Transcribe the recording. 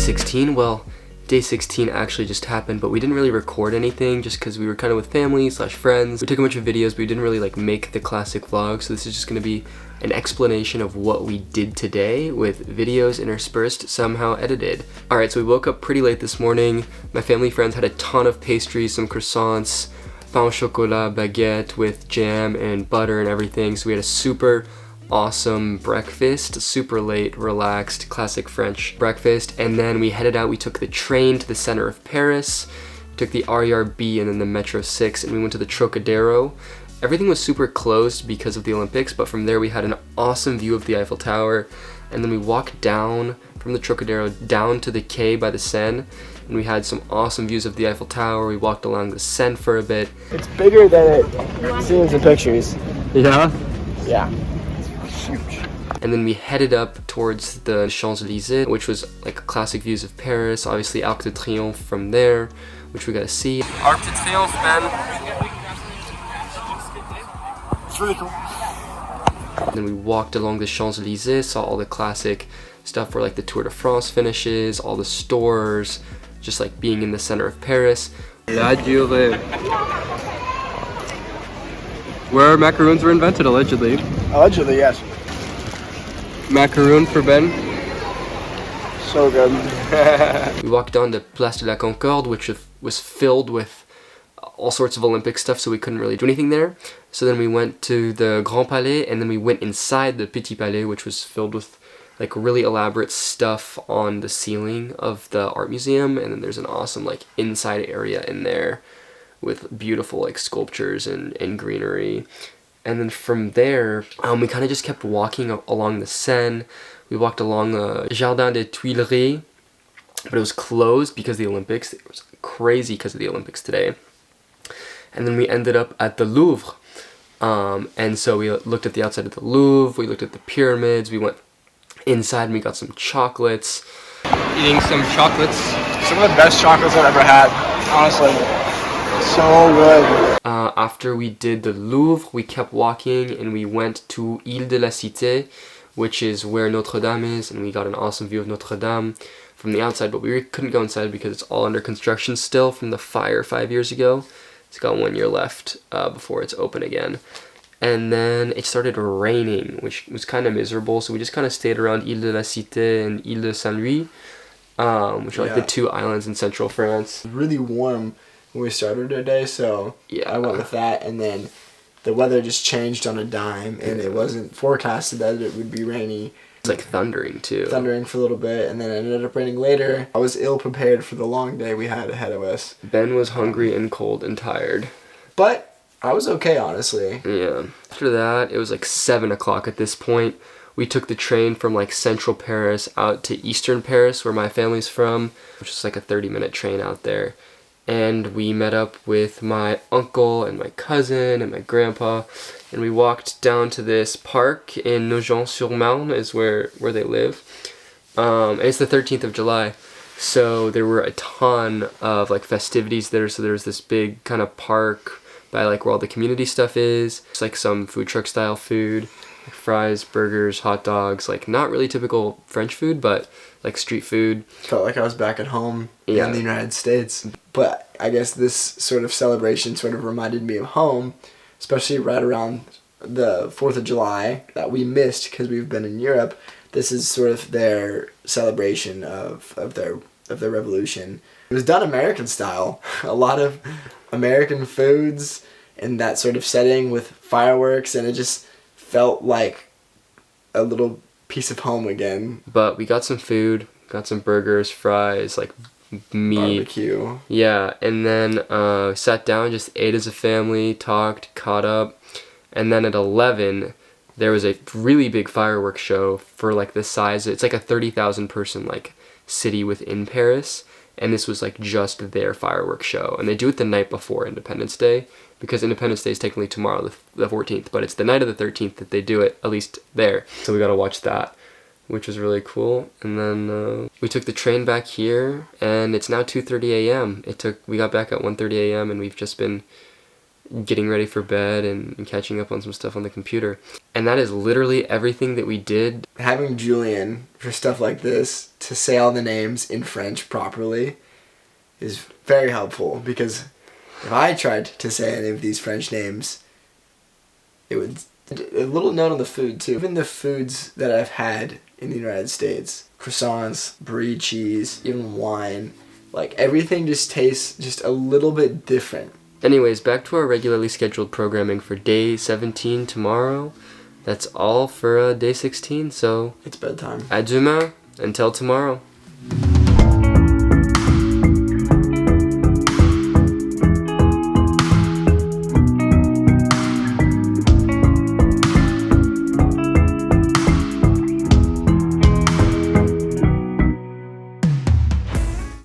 16? Well, day 16 actually just happened, but we didn't really record anything just because we were kind of with family / friends. We took a bunch of videos, but we didn't really like make the classic vlog, so this is just going to be an explanation of what we did today with videos interspersed, somehow edited. Alright, so we woke up pretty late this morning. My family friends had a ton of pastries, some croissants, pain au chocolat, baguette with jam and butter and everything, so we had a super awesome breakfast, super late, relaxed, classic French breakfast, and then we headed out. We took the train to the center of Paris, took the RER B and then the Metro 6, and we went to the Trocadero. Everything was super closed because of the Olympics, but from there we had an awesome view of the Eiffel Tower, and then we walked down from the Trocadero down to the quay by the Seine, and we had some awesome views of the Eiffel Tower. We walked along the Seine for a bit. It's bigger than it seems in pictures. Yeah? Yeah. It's huge. And then we headed up towards the Champs-Élysées, which was like classic views of Paris, obviously Arc de Triomphe from there, which we got to see. Arc de Triomphe, man! It's really cool. And then we walked along the Champs-Élysées, saw all the classic stuff where like the Tour de France finishes, all the stores, just like being in the center of Paris. Laduree. Where macaroons were invented, allegedly. Allegedly, yes. Macaroon for Ben. So good. We walked down the Place de la Concorde, which was filled with all sorts of Olympic stuff, so we couldn't really do anything there. So then we went to the Grand Palais, and then we went inside the Petit Palais, which was filled with like really elaborate stuff on the ceiling of the art museum, and then there's an awesome like inside area in there with beautiful like sculptures and greenery. And then from there, we kind of just kept walking along the Seine. We walked along Jardin des Tuileries, but it was closed because of the Olympics. It was crazy because of the Olympics today. And then we ended up at the Louvre. And so we looked at the outside of the Louvre, we looked at the pyramids, we went inside and we got some chocolates. Eating some chocolates. Some of the best chocolates I've ever had, honestly. So good. After we did the Louvre, we kept walking and we went to Ile de la Cité, which is where Notre Dame is, and we got an awesome view of Notre Dame from the outside, but we couldn't go inside because it's all under construction still from the fire 5 years ago. It's got 1 year left before it's open again. And then it started raining, which was kind of miserable, so we just kind of stayed around Ile de la Cité and Ile de Saint-Louis, which are like the two islands in central France. Really warm when we started our day, so yeah, I went with that, and then the weather just changed on a dime, and it wasn't forecasted that it would be rainy. It's like thundering too. Thundering for a little bit, and then it ended up raining later. I was ill prepared for the long day we had ahead of us. Ben was hungry and cold and tired. But I was okay, honestly. Yeah. After that, it was like 7 o'clock at this point. We took the train from like central Paris out to eastern Paris, where my family's from, which is like a 30-minute train out there. And we met up with my uncle and my cousin and my grandpa, and we walked down to this park in Nogent-sur-Marne is where they live. And it's the 13th of July, so there were a ton of like festivities there. So there's this big kind of park by like where all the community stuff is. It's like some food truck style food, like fries, burgers, hot dogs, like not really typical French food, but like street food. Felt like I was back at home in the United States. But I guess this sort of celebration sort of reminded me of home, especially right around the 4th of July that we missed because we've been in Europe. This is sort of their celebration of their revolution. It was done American style. A lot of American foods in that sort of setting with fireworks, and it just felt like a little piece of home again. But we got some food, got some burgers, fries, like meat. Barbecue. Yeah, and then sat down, just ate as a family, talked, caught up, and then at 11, there was a really big fireworks show for like the size. It's like a 30,000 person like city within Paris, and this was like just their fireworks show, and they do it the night before Independence Day, because Independence Day is technically tomorrow, the 14th, but it's the night of the 13th that they do it, at least there. So we got to watch that, which was really cool. And then we took the train back here, and it's now 2:30 a.m. We got back at 1:30 a.m. and we've just been getting ready for bed and catching up on some stuff on the computer. And that is literally everything that we did. Having Julian for stuff like this to say all the names in French properly is very helpful, because if I tried to say any of these French names, it would... A little note on the food too. Even the foods that I've had in the United States, croissants, brie cheese, even wine, like everything just tastes just a little bit different. Anyways, back to our regularly scheduled programming for day 17 tomorrow. That's all for day 16, so... It's bedtime. À demain. Until tomorrow.